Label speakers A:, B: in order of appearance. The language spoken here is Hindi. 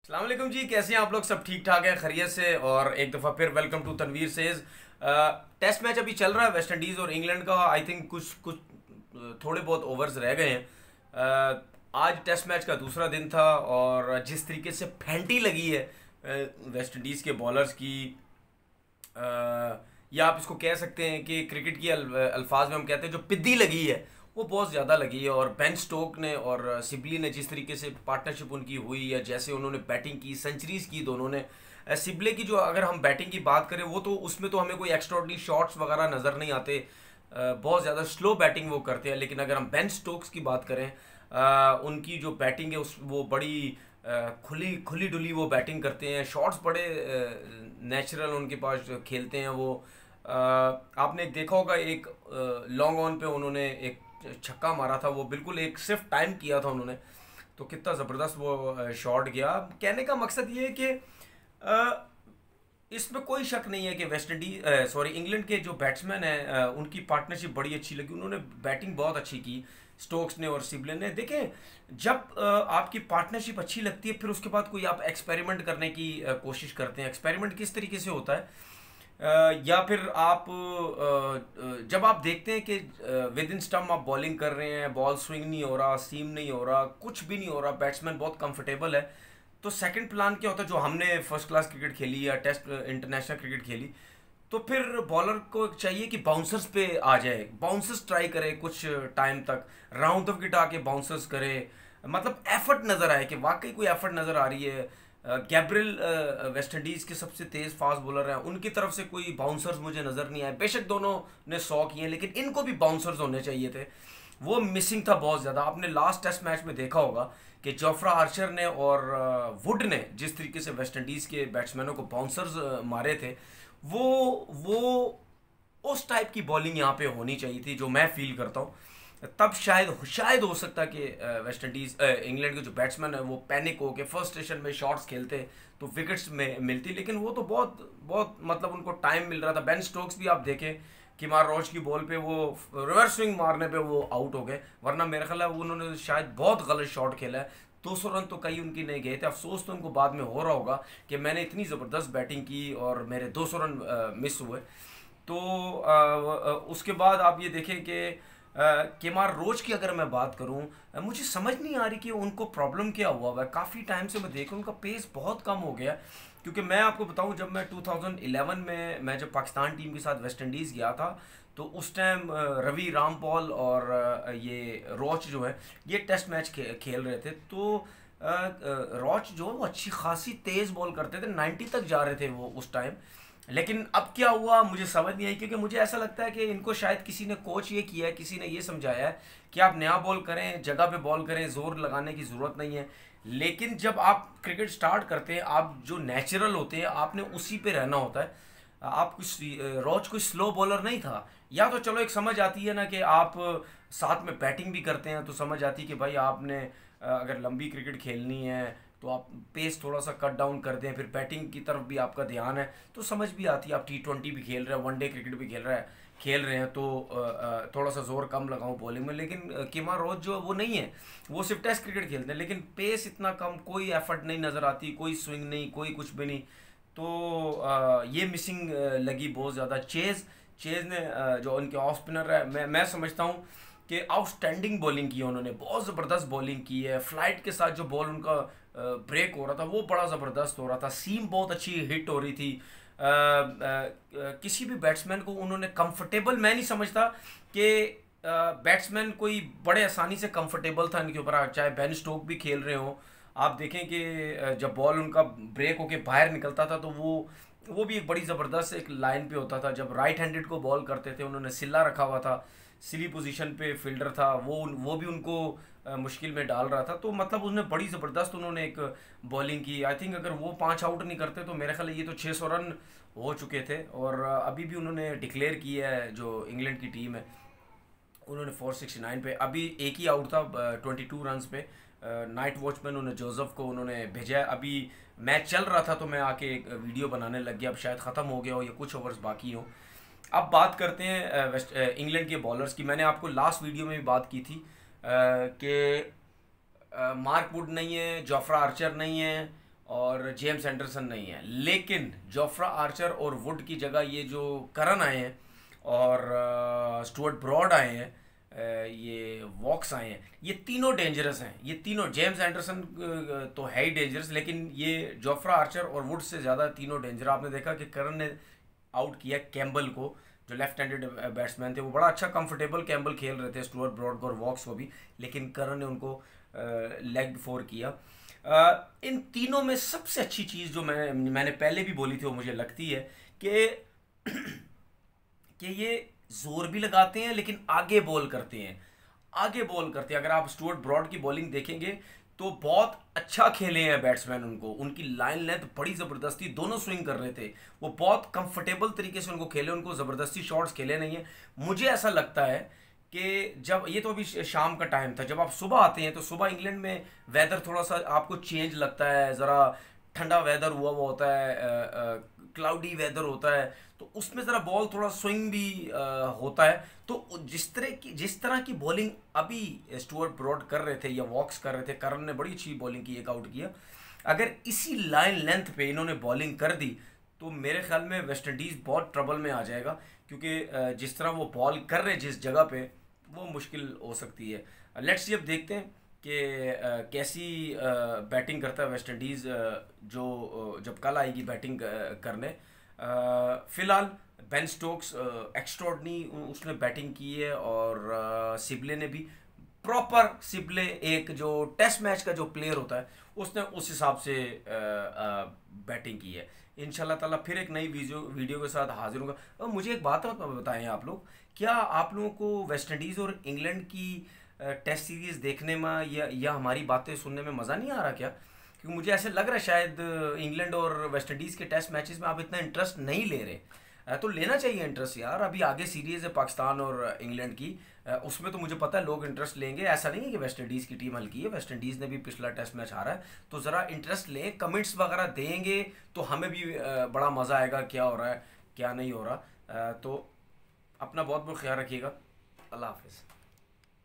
A: अस्सलाम वालेकुम जी, कैसे हैं आप लोग? सब ठीक ठाक है, खैरियत से। और एक दफ़ा फिर welcome to Tanveer says. Test match अभी चल रहा है वेस्ट इंडीज़ और इंग्लैंड का। आई थिंक कुछ कुछ थोड़े बहुत ओवर्स रह गए हैं। आज टेस्ट मैच का दूसरा दिन था और जिस तरीके से फेंटी लगी है वेस्ट इंडीज़ के बॉलर्स की, या आप इसको कह सकते हैं कि क्रिकेट की अल्फाज में हम कहते हैं जो पिद्दी लगी है, वो बहुत ज़्यादा लगी है। और बेन स्टोक ने और सिबली ने जिस तरीके से पार्टनरशिप उनकी हुई, या जैसे उन्होंने बैटिंग की, सेंचुरीज की दोनों ने। सिबले की जो अगर हम बैटिंग की बात करें, वो तो उसमें तो हमें कोई एक्स्ट्राऑर्डिनरी शॉट्स वगैरह नज़र नहीं आते। बहुत ज़्यादा स्लो बैटिंग वो करते हैं। लेकिन अगर हम बेन स्टोक्स की बात करें, उनकी जो बैटिंग है उस वो बड़ी खुली खुली डुली वो बैटिंग करते हैं। शॉट्स बड़े नेचुरल उनके पास जो खेलते हैं वो। आपने देखा होगा एक लॉन्ग ऑन पे उन्होंने एक छक्का मारा था, वो बिल्कुल एक सिर्फ टाइम किया था उन्होंने, तो कितना ज़बरदस्त वो शॉट गया। कहने का मकसद ये है कि इसमें कोई शक नहीं है कि वेस्ट इंडीज सॉरी इंग्लैंड के जो बैट्समैन हैं, उनकी पार्टनरशिप बड़ी अच्छी लगी। उन्होंने बैटिंग बहुत अच्छी की, स्टोक्स ने और सिबले ने। देखें, जब आपकी पार्टनरशिप अच्छी लगती है, फिर उसके बाद कोई आप एक्सपेरिमेंट करने की कोशिश करते हैं। एक्सपेरिमेंट किस तरीके से होता है? या फिर आप जब आप देखते हैं कि विद इन स्टम्प आप बॉलिंग कर रहे हैं, बॉल स्विंग नहीं हो रहा, सीम नहीं हो रहा, कुछ भी नहीं हो रहा, बैट्समैन बहुत कंफर्टेबल है, तो सेकंड प्लान क्या होता है? जो हमने फर्स्ट क्लास क्रिकेट खेली या टेस्ट इंटरनेशनल क्रिकेट खेली, तो फिर बॉलर को चाहिए कि बाउंसर्स पे आ जाए, बाउंसर्स ट्राई करे कुछ टाइम तक, राउंड ऑफ गिटा के बाउंसर्स करे, मतलब एफर्ट नज़र आए कि वाकई कोई एफर्ट नज़र आ रही है। गैब्रियल वेस्ट इंडीज़ के सबसे तेज़ फास्ट बॉलर हैं, उनकी तरफ से कोई बाउंसर्स मुझे नज़र नहीं आए। बेशक दोनों ने 100 किए, लेकिन इनको भी बाउंसर्स होने चाहिए थे। वो मिसिंग था बहुत ज़्यादा। आपने लास्ट टेस्ट मैच में देखा होगा कि जोफ्रा आर्चर ने और वुड ने जिस तरीके से वेस्ट इंडीज़ के बैट्समैनों को बाउंसर्स मारे थे, वो उस टाइप की बॉलिंग यहाँ पे होनी चाहिए थी, जो मैं फील करता हूँ। तब शायद हो सकता है कि वेस्ट इंडीज इंग्लैंड के जो बैट्समैन है वो पैनिक हो के फर्स्ट स्टेशन में शॉट्स खेलते तो विकेट्स में मिलती। लेकिन वो तो बहुत बहुत मतलब उनको टाइम मिल रहा था। बेन स्टोक्स भी आप देखें कि मार रोज की बॉल पे वो रिवर्स स्विंग मारने पे वो आउट हो गए, वरना मेरा ख्याल है उन्होंने शायद बहुत गलत शॉट खेला है। 200 रन तो कई उनकी नहीं गए थे। अफसोस तो उनको बाद में हो रहा होगा कि मैंने इतनी ज़बरदस्त बैटिंग की और मेरे 200 रन मिस हुए। तो उसके बाद आप ये देखें कि केमार रोच की अगर मैं बात करूं, मुझे समझ नहीं आ रही कि उनको प्रॉब्लम क्या हुआ है। काफ़ी टाइम से मैं देख रहा हूं उनका पेस बहुत कम हो गया। क्योंकि मैं आपको बताऊं, जब मैं 2011 में मैं जब पाकिस्तान टीम के साथ वेस्ट इंडीज़ गया था, तो उस टाइम रवि रामपॉल और ये रॉच जो है ये टेस्ट मैच खेल रहे थे। तो रॉच जो है वो अच्छी खासी तेज़ बॉल करते थे, 90 तक जा रहे थे वो उस टाइम। लेकिन अब क्या हुआ मुझे समझ नहीं आई, क्योंकि मुझे ऐसा लगता है कि इनको शायद किसी ने कोच ये किया है, किसी ने ये समझाया है कि आप नया बॉल करें, जगह पे बॉल करें, जोर लगाने की ज़रूरत नहीं है। लेकिन जब आप क्रिकेट स्टार्ट करते हैं, आप जो नेचुरल होते हैं आपने उसी पे रहना होता है। आप कुछ रोज कोई स्लो बॉलर नहीं था। या तो चलो एक समझ आती है ना कि आप साथ में बैटिंग भी करते हैं, तो समझ आती है कि भाई आपने अगर लंबी क्रिकेट खेलनी है तो आप पेस थोड़ा सा कट डाउन कर दें, फिर बैटिंग की तरफ भी आपका ध्यान है, तो समझ भी आती है। आप T20 भी खेल रहे हैं, वनडे क्रिकेट भी खेल रहे हैं, तो थोड़ा सा जोर कम लगाऊं बॉलिंग में। लेकिन केमार रोच जो वो नहीं है, वो सिर्फ टेस्ट क्रिकेट खेलते हैं, लेकिन पेस इतना कम, कोई एफर्ट नहीं नज़र आती, कोई स्विंग नहीं, कोई कुछ भी नहीं। तो ये मिसिंग लगी बहुत ज़्यादा। चेज ने जो उनके ऑफ स्पिनर है, मैं समझता हूँ कि आउटस्टैंडिंग बॉलिंग की है उन्होंने, बहुत ज़बरदस्त बॉलिंग की है। फ्लाइट के साथ जो बॉल उनका ब्रेक हो रहा था वो बड़ा ज़बरदस्त हो रहा था, सीम बहुत अच्छी हिट हो रही थी। किसी भी बैट्समैन को उन्होंने कंफर्टेबल, मैं नहीं समझता कि बैट्समैन कोई बड़े आसानी से कंफर्टेबल था इनके ऊपर, चाहे बेन स्टोक भी खेल रहे हो। आप देखें कि जब बॉल उनका ब्रेक होके बाहर निकलता था, तो वो भी एक बड़ी ज़बरदस्त एक लाइन पे होता था। जब राइट हैंडेड को बॉल करते थे, उन्होंने सिल्ला रखा हुआ था, सिली पोजीशन पे फील्डर था, वो भी उनको मुश्किल में डाल रहा था। तो मतलब उन्होंने बड़ी ज़बरदस्त उन्होंने एक बॉलिंग की। आई थिंक अगर वो 5 आउट नहीं करते तो मेरे ख्याल ये तो 600 रन हो चुके थे। और अभी भी उन्होंने डिक्लेयर किया है, जो इंग्लैंड की टीम है उन्होंने 469 पे, अभी एक ही आउट था 22 रन पे। नाइट वॉचमैन उन्होंने जोसेफ को उन्होंने भेजा है। अभी मैच चल रहा था तो मैं आके एक वीडियो बनाने लग गया, अब शायद ख़त्म हो गया हो या कुछ ओवर्स बाकी हो। अब बात करते हैं वेस्ट इंग्लैंड के बॉलर्स की। मैंने आपको लास्ट वीडियो में भी बात की थी कि मार्क वुड नहीं है, जोफ्रा आर्चर नहीं है, और जेम्स एंडरसन नहीं है, लेकिन जोफ्रा आर्चर और वुड की जगह ये जो करन आए हैं और स्टुअर्ट ब्रॉड आए हैं, ये वॉक्स आए हैं, ये तीनों डेंजरस हैं। ये तीनों, जेम्स एंडरसन तो है ही डेंजरस, लेकिन ये जोफ्रा आर्चर और वुड से ज़्यादा तीनों डेंजर। आपने देखा कि करन ने आउट किया कैम्बल को, जो लेफ्ट हैंडेड बैट्समैन थे, वो बड़ा अच्छा कंफर्टेबल कैम्बल खेल रहे थे, स्टुअर्ट ब्रॉड को और वॉक्स को भी, लेकिन करन ने उनको लेग फोर किया। इन तीनों में सबसे अच्छी चीज़ जो मैंने पहले भी बोली थी, वो मुझे लगती है कि ये जोर भी लगाते हैं लेकिन आगे बॉल करते हैं, आगे बॉल करते हैं। अगर आप स्टुअर्ट ब्रॉड की बॉलिंग देखेंगे तो बहुत अच्छा खेले हैं बैट्समैन, उनको उनकी लाइन लेंथ बड़ी ज़बरदस्ती, दोनों स्विंग कर रहे थे, वो बहुत कंफर्टेबल तरीके से उनको खेले, उनको ज़बरदस्ती शॉट्स खेले नहीं है। मुझे ऐसा लगता है कि जब ये, तो अभी शाम का टाइम था, जब आप सुबह आते हैं तो सुबह इंग्लैंड में वेदर थोड़ा सा आपको चेंज लगता है, ज़रा ठंडा वेदर हुआ हुआ होता है, क्लाउडी वेदर होता है, तो उसमें ज़रा बॉल थोड़ा स्विंग भी होता है। तो जिस तरह की बॉलिंग अभी स्टुअर्ट ब्रॉड कर रहे थे या वॉक्स कर रहे थे, करन ने बड़ी अच्छी बॉलिंग की, एक आउट किया, अगर इसी लाइन लेंथ पे इन्होंने बॉलिंग कर दी तो मेरे ख्याल में वेस्ट इंडीज़ बहुत ट्रबल में आ जाएगा, क्योंकि जिस तरह वो बॉल कर रहे जिस जगह पे, वो मुश्किल हो सकती है। लेट्स सी, अब देखते हैं कि कैसी बैटिंग करता है वेस्ट इंडीज़, जो जब कल आएगी बैटिंग करने। फ़िलहाल बेन स्टोक्स एक्स्ट्रॉर्डनी उसने बैटिंग की है, और सिबले ने भी प्रॉपर, सिबले एक जो टेस्ट मैच का जो प्लेयर होता है, उसने उस हिसाब से बैटिंग की है। इंशाल्लाह ताला फिर एक नई वीडियो के साथ हाजिर होगा। और मुझे एक बात बताएं आप लोग, क्या आप लोगों को वेस्ट इंडीज़ और इंग्लैंड की टेस्ट सीरीज़ देखने में या हमारी बातें सुनने में मज़ा नहीं आ रहा क्या? क्योंकि मुझे ऐसे लग रहा है शायद इंग्लैंड और वेस्ट इंडीज़ के टेस्ट मैचेस में आप इतना इंटरेस्ट नहीं ले रहे। तो लेना चाहिए इंटरेस्ट यार, अभी आगे सीरीज़ है पाकिस्तान और इंग्लैंड की, उसमें तो मुझे पता है लोग इंटरेस्ट लेंगे। ऐसा नहीं है कि वेस्ट इंडीज़ की टीम हल्की है, वेस्ट इंडीज़ ने भी पिछला टेस्ट मैच हारा है, तो ज़रा इंटरेस्ट लें, कमेंट्स वगैरह देंगे तो हमें भी बड़ा मज़ा आएगा क्या हो रहा है क्या नहीं हो रहा। तो अपना बहुत बहुत ख्याल रखिएगा। अल्लाह हाफिज़।